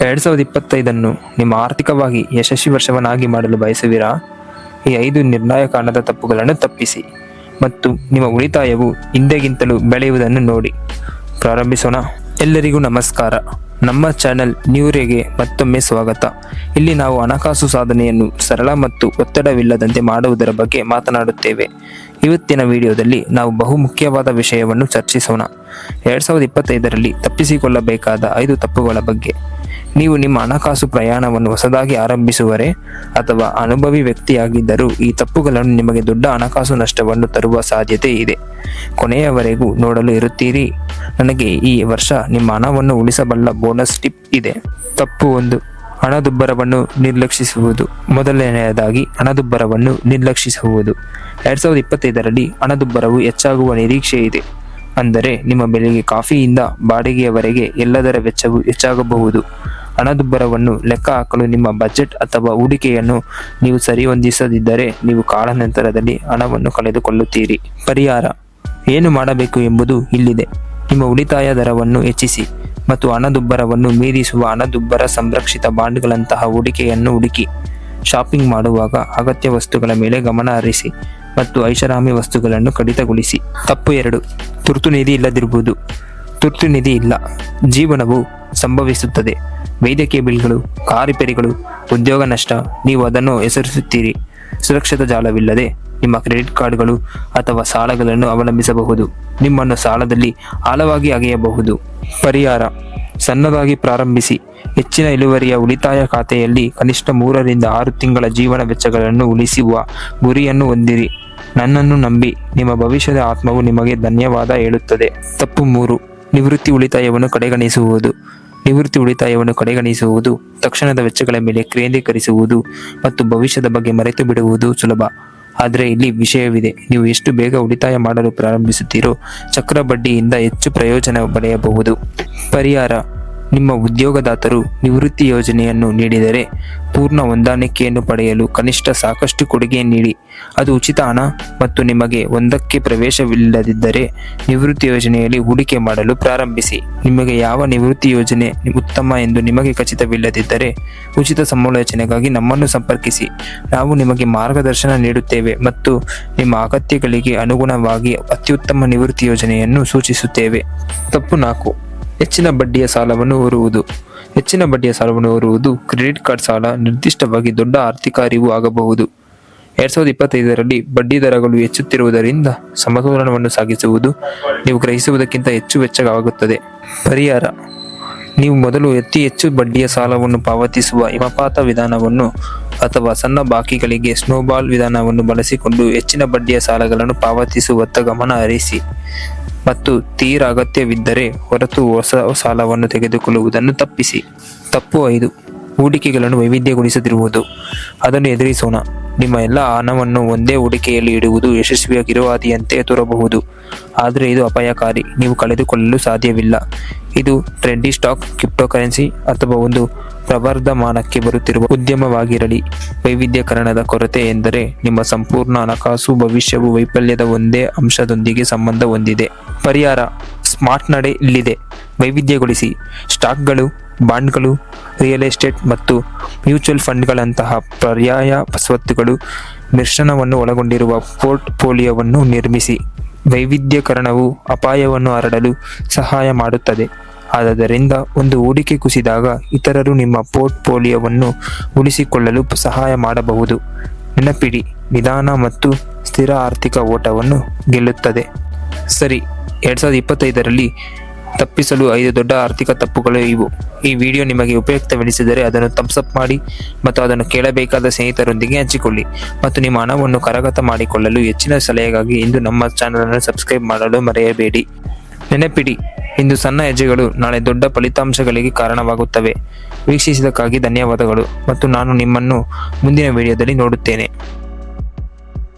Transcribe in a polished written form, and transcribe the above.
2025 ನಿಮ್ಮ ಆರ್ಥಿಕವಾಗಿ ಯಶಸ್ವಿ ವರ್ಷವನ್ನಾಗಿ ಮಾಡಲು ಬಯಸುವಿರಾ? ಈ 5 ನಿರ್ಣಾಯಕ ಹಣದ ತಪ್ಪುಗಳನ್ನು ತಪ್ಪಿಸಿ ಮತ್ತು ನಿಮ್ಮ ಉಳಿತಾಯವು ಹಿಂದೆಗಿಂತಲೂ ಬೆಳೆಯುವುದನ್ನು ನೋಡಿ. ಪ್ರಾರಂಭಿಸೋಣ. ಎಲ್ಲರಿಗೂ ನಮಸ್ಕಾರ. ನಮ್ಮ ಚಾನೆಲ್ ನ್ಯೂರಿಗೆ ಮತ್ತೊಮ್ಮೆ ಸ್ವಾಗತ. ಇಲ್ಲಿ ನಾವು ಹಣಕಾಸು ಸಾಧನೆಯನ್ನು ಸರಳ ಮತ್ತು ಒತ್ತಡವಿಲ್ಲದಂತೆ ಮಾಡುವುದರ ಬಗ್ಗೆ ಮಾತನಾಡುತ್ತೇವೆ. ಇವತ್ತಿನ ವಿಡಿಯೋದಲ್ಲಿ ನಾವು ಬಹುಮುಖ್ಯವಾದ ವಿಷಯವನ್ನು ಚರ್ಚಿಸೋಣ. 2025ರಲ್ಲಿ ತಪ್ಪಿಸಿಕೊಳ್ಳಬೇಕಾದ 5 ತಪ್ಪುಗಳ ಬಗ್ಗೆ. ನೀವು ನಿಮ್ಮ ಹಣಕಾಸು ಪ್ರಯಾಣವನ್ನು ಹೊಸದಾಗಿ ಆರಂಭಿಸುವರೆ ಅಥವಾ ಅನುಭವಿ ವ್ಯಕ್ತಿಯಾಗಿದ್ದರೂ ಈ ತಪ್ಪುಗಳನ್ನು ನಿಮಗೆ ದೊಡ್ಡ ಹಣಕಾಸು ನಷ್ಟವನ್ನು ತರುವ ಸಾಧ್ಯತೆ ಇದೆ. ಕೊನೆಯವರೆಗೂ ನೋಡಲು ಇರುತ್ತೀರಿ. ನನಗೆ ಈ ವರ್ಷ ನಿಮ್ಮ ಹಣವನ್ನು ಉಳಿಸಬಲ್ಲ ಬೋನಸ್ ಟಿಪ್ ಇದೆ. ತಪ್ಪು 1, ಹಣದುಬ್ಬರವನ್ನು ನಿರ್ಲಕ್ಷಿಸುವುದು. ಮೊದಲನೆಯದಾಗಿ ಹಣದುಬ್ಬರವನ್ನು ನಿರ್ಲಕ್ಷಿಸುವುದು. 2025ರಲ್ಲಿ ಹಣದುಬ್ಬರವು ಹೆಚ್ಚಾಗುವ ನಿರೀಕ್ಷೆ ಇದೆ. ಅಂದರೆ ನಿಮ್ಮ ಬೆಲೆಗೆ ಕಾಫಿಯಿಂದ ಬಾಡಿಗೆಯವರೆಗೆ ಎಲ್ಲದರ ವೆಚ್ಚವು ಹೆಚ್ಚಾಗಬಹುದು. ಹಣದುಬ್ಬರವನ್ನು ಲೆಕ್ಕ ಹಾಕಲು ನಿಮ್ಮ ಬಜೆಟ್ ಅಥವಾ ಹೂಡಿಕೆಯನ್ನು ನೀವು ಸರಿಹೊಂದಿಸದಿದ್ದರೆ ನೀವು ಕಾಲಾನಂತರದಲ್ಲಿ ಹಣವನ್ನು ಕಳೆದುಕೊಳ್ಳುತ್ತೀರಿ. ಪರಿಹಾರ ಏನು ಮಾಡಬೇಕು ಎಂಬುದು ಇಲ್ಲಿದೆ. ನಿಮ್ಮ ಉಳಿತಾಯ ದರವನ್ನು ಹೆಚ್ಚಿಸಿ ಮತ್ತು ಹಣದುಬ್ಬರವನ್ನು ಮೀರಿಸುವ ಹಣದುಬ್ಬರ ಸಂರಕ್ಷಿತ ಬಾಂಡ್ಗಳಂತಹ ಹೂಡಿಕೆಯನ್ನು ಹುಡುಕಿ. ಶಾಪಿಂಗ್ ಮಾಡುವಾಗ ಅಗತ್ಯ ವಸ್ತುಗಳ ಮೇಲೆ ಗಮನ ಹರಿಸಿ ಮತ್ತು ಐಷಾರಾಮಿ ವಸ್ತುಗಳನ್ನು ಕಡಿತಗೊಳಿಸಿ. ತಪ್ಪು 2, ತುರ್ತು ನಿಧಿ ಇಲ್ಲದಿರುವುದು. ತುರ್ತು ನಿಧಿ ಇಲ್ಲ, ಜೀವನವು ಸಂಭವಿಸುತ್ತದೆ. ವೈದ್ಯಕೀಯ ಬಿಲ್ಗಳು, ಕಾರ್ ರಿಪೇರಿಗಳು, ಉದ್ಯೋಗ ನಷ್ಟ, ನೀವು ಅದನ್ನು ಹೆಸರಿಸುತ್ತೀರಿ. ಸುರಕ್ಷಿತ ಜಾಲವಿಲ್ಲದೆ ನಿಮ್ಮ ಕ್ರೆಡಿಟ್ ಕಾರ್ಡ್ಗಳು ಅಥವಾ ಸಾಲಗಳನ್ನು ಅವಲಂಬಿಸಬಹುದು. ನಿಮ್ಮನ್ನು ಸಾಲದಲ್ಲಿ ಆಳವಾಗಿ ಅಗೆಯಬಹುದು. ಪರಿಹಾರ ಸಣ್ಣದಾಗಿ ಪ್ರಾರಂಭಿಸಿ. ಹೆಚ್ಚಿನ ಇಳುವರಿಯ ಉಳಿತಾಯ ಖಾತೆಯಲ್ಲಿ ಕನಿಷ್ಠ 3 ರಿಂದ 6 ತಿಂಗಳ ಜೀವನ ವೆಚ್ಚಗಳನ್ನು ಉಳಿಸುವ ಗುರಿಯನ್ನು ಹೊಂದಿರಿ. ನನ್ನನ್ನು ನಂಬಿ, ನಿಮ್ಮ ಭವಿಷ್ಯದ ಆತ್ಮವು ನಿಮಗೆ ಧನ್ಯವಾದ ಹೇಳುತ್ತದೆ. ತಪ್ಪು 3, ನಿವೃತ್ತಿ ಉಳಿತಾಯವನ್ನು ಕಡೆಗಣಿಸುವುದು. ನಿವೃತ್ತಿ ಉಳಿತಾಯವನ್ನು ಕಡೆಗಣಿಸುವುದು ತಕ್ಷಣದ ವೆಚ್ಚಗಳ ಮೇಲೆ ಕೇಂದ್ರೀಕರಿಸುವುದು ಮತ್ತು ಭವಿಷ್ಯದ ಬಗ್ಗೆ ಮರೆತು ಬಿಡುವುದು ಸುಲಭ. ಆದರೆ ಇಲ್ಲಿ ವಿಷಯವಿದೆ. ನೀವು ಎಷ್ಟು ಬೇಗ ಉಳಿತಾಯ ಮಾಡಲು ಪ್ರಾರಂಭಿಸುತ್ತೀರೋ ಚಕ್ರ ಬಡ್ಡಿಯಿಂದ ಹೆಚ್ಚು ಪ್ರಯೋಜನ ಪಡೆಯಬಹುದು. ಪರಿಹಾರ ನಿಮ್ಮ ಉದ್ಯೋಗದಾತರು ನಿವೃತ್ತಿ ಯೋಜನೆಯನ್ನು ನೀಡಿದರೆ ಪೂರ್ಣ ಹೊಂದಾಣಿಕೆಯನ್ನು ಪಡೆಯಲು ಕನಿಷ್ಠ ಸಾಕಷ್ಟು ಕೊಡುಗೆ ನೀಡಿ. ಅದು ಉಚಿತ ಹಣ ಮತ್ತು ನಿಮಗೆ ಒಂದಕ್ಕೆ ಪ್ರವೇಶವಿಲ್ಲದಿದ್ದರೆ ನಿವೃತ್ತಿ ಯೋಜನೆಯಲ್ಲಿ ಹೂಡಿಕೆ ಮಾಡಲು ಪ್ರಾರಂಭಿಸಿ. ನಿಮಗೆ ಯಾವ ನಿವೃತ್ತಿ ಯೋಜನೆ ಉತ್ತಮ ಎಂದು ನಿಮಗೆ ಖಚಿತವಿಲ್ಲದಿದ್ದರೆ ಉಚಿತ ಸಮಾಲೋಚನೆಗಾಗಿ ನಮ್ಮನ್ನು ಸಂಪರ್ಕಿಸಿ. ನಾವು ನಿಮಗೆ ಮಾರ್ಗದರ್ಶನ ನೀಡುತ್ತೇವೆ ಮತ್ತು ನಿಮ್ಮ ಅಗತ್ಯಗಳಿಗೆ ಅನುಗುಣವಾಗಿ ಅತ್ಯುತ್ತಮ ನಿವೃತ್ತಿ ಯೋಜನೆಯನ್ನು ಸೂಚಿಸುತ್ತೇವೆ. ತಪ್ಪು 4, ಹೆಚ್ಚಿನ ಬಡ್ಡಿಯ ಸಾಲವನ್ನು ಹೊರುವುದು. ಹೆಚ್ಚಿನ ಬಡ್ಡಿಯ ಸಾಲವನ್ನು ಹೊರುವುದು ಕ್ರೆಡಿಟ್ ಕಾರ್ಡ್ ಸಾಲ ನಿರ್ದಿಷ್ಟವಾಗಿ ದೊಡ್ಡ ಆರ್ಥಿಕ ಅರಿವು ಆಗಬಹುದು. 2025ರಲ್ಲಿ ಬಡ್ಡಿ ದರಗಳು ಹೆಚ್ಚುತ್ತಿರುವುದರಿಂದ ಸಮತೋಲನವನ್ನು ಸಾಗಿಸುವುದು ನೀವು ಗ್ರಹಿಸುವುದಕ್ಕಿಂತ ಹೆಚ್ಚು ವೆಚ್ಚವಾಗುತ್ತದೆ. ಪರಿಹಾರ ನೀವು ಮೊದಲು ಅತಿ ಹೆಚ್ಚು ಬಡ್ಡಿಯ ಸಾಲವನ್ನು ಪಾವತಿಸುವ ಹಿಮಪಾತ ವಿಧಾನವನ್ನು ಅಥವಾ ಸಣ್ಣ ಬಾಕಿಗಳಿಗೆ ಸ್ನೋಬಾಲ್ ವಿಧಾನವನ್ನು ಬಳಸಿಕೊಂಡು ಹೆಚ್ಚಿನ ಬಡ್ಡಿಯ ಸಾಲಗಳನ್ನು ಪಾವತಿಸುವತ್ತ ಗಮನ ಹರಿಸಿ ಮತ್ತು ತೀರಾ ಅಗತ್ಯವಿದ್ದರೆ ಹೊರತು ಹೊಸ ಸಾಲವನ್ನು ತೆಗೆದುಕೊಳ್ಳುವುದನ್ನು ತಪ್ಪಿಸಿ. ತಪ್ಪು 5, ಹೂಡಿಕೆಗಳನ್ನು ವೈವಿಧ್ಯಗೊಳಿಸದಿರುವುದು. ಅದನ್ನು ಎದುರಿಸೋಣ. ನಿಮ್ಮ ಎಲ್ಲ ಹಣವನ್ನು ಒಂದೇ ಹೂಡಿಕೆಯಲ್ಲಿ ಇಡುವುದು ಯಶಸ್ವಿಯಾಗಿರುವ ಹಾದಿಯಂತೆ ತೋರಬಹುದು, ಆದರೆ ಇದು ಅಪಾಯಕಾರಿ. ನೀವು ಕಳೆದುಕೊಳ್ಳಲು ಸಾಧ್ಯವಿಲ್ಲ. ಇದು ಟ್ರೆಂಡಿ ಸ್ಟಾಕ್, ಕ್ರಿಪ್ಟೋಕರೆನ್ಸಿ ಅಥವಾ ಒಂದು ಪ್ರವರ್ಧಮಾನಕ್ಕೆ ಬರುತ್ತಿರುವ ಉದ್ಯಮವಾಗಿರಲಿ. ವೈವಿಧ್ಯೀಕರಣದ ಕೊರತೆ ಎಂದರೆ ನಿಮ್ಮ ಸಂಪೂರ್ಣ ಹಣಕಾಸು ಭವಿಷ್ಯವು ವೈಫಲ್ಯದ ಒಂದೇ ಅಂಶದೊಂದಿಗೆ ಸಂಬಂಧ ಹೊಂದಿದೆ. ಪರಿಹಾರ ಸ್ಮಾರ್ಟ್ ನಡೆ ಇಲ್ಲಿದೆ. ವೈವಿಧ್ಯಗೊಳಿಸಿ. ಸ್ಟಾಕ್ಗಳು, ಬಾಂಡ್ಗಳು, ರಿಯಲ್ ಎಸ್ಟೇಟ್ ಮತ್ತು ಮ್ಯೂಚುವಲ್ ಫಂಡ್ಗಳಂತಹ ಪರ್ಯಾಯ ಸ್ವತ್ತುಗಳು ಮಿಶ್ರಣವನ್ನು ಒಳಗೊಂಡಿರುವ ಪೋರ್ಟ್ಫೋಲಿಯೋವನ್ನು ನಿರ್ಮಿಸಿ. ವೈವಿಧ್ಯೀಕರಣವು ಅಪಾಯವನ್ನು ಹರಡಲು ಸಹಾಯ ಮಾಡುತ್ತದೆ. ಆದ್ದರಿಂದ ಒಂದು ಹೂಡಿಕೆ ಕುಸಿದಾಗ ಇತರರು ನಿಮ್ಮ ಪೋರ್ಟ್ಫೋಲಿಯೋವನ್ನು ಉಳಿಸಿಕೊಳ್ಳಲು ಸಹಾಯ ಮಾಡಬಹುದು. ನೆನಪಿಡಿ, ನಿಧಾನ ಮತ್ತು ಸ್ಥಿರ ಆರ್ಥಿಕ ಓಟವನ್ನು ಗೆಲ್ಲುತ್ತದೆ. ಸರಿ, 2025ರಲ್ಲಿ ತಪ್ಪಿಸಲು 5 ದೊಡ್ಡ ಆರ್ಥಿಕ ತಪ್ಪುಗಳು ಇವು. ಈ ವಿಡಿಯೋ ನಿಮಗೆ ಉಪಯುಕ್ತವೆನಿಸಿದರೆ ಅದನ್ನು ಥಮ್ಸ್ ಅಪ್ ಮಾಡಿ ಮತ್ತು ಅದನ್ನು ಕೇಳಬೇಕಾದ ಸ್ನೇಹಿತರೊಂದಿಗೆ ಹಂಚಿಕೊಳ್ಳಿ. ಮತ್ತು ನಿಮ್ಮ ಹಣವನ್ನು ಕರಗತ ಮಾಡಿಕೊಳ್ಳಲು ಹೆಚ್ಚಿನ ಸಲಹೆಗಾಗಿ ಇಂದು ನಮ್ಮ ಚಾನಲನ್ನು ಸಬ್ಸ್ಕ್ರೈಬ್ ಮಾಡಲು ಮರೆಯಬೇಡಿ. ನೆನಪಿಡಿ, ಇಂದು ಸಣ್ಣ ಹೆಜ್ಜೆಗಳು ನಾಳೆ ದೊಡ್ಡ ಫಲಿತಾಂಶಗಳಿಗೆ ಕಾರಣವಾಗುತ್ತವೆ. ವೀಕ್ಷಿಸಿದ್ದಕ್ಕಾಗಿ ಧನ್ಯವಾದಗಳು ಮತ್ತು ನಾನು ನಿಮ್ಮನ್ನು ಮುಂದಿನ ವಿಡಿಯೋದಲ್ಲಿ ನೋಡುತ್ತೇನೆ.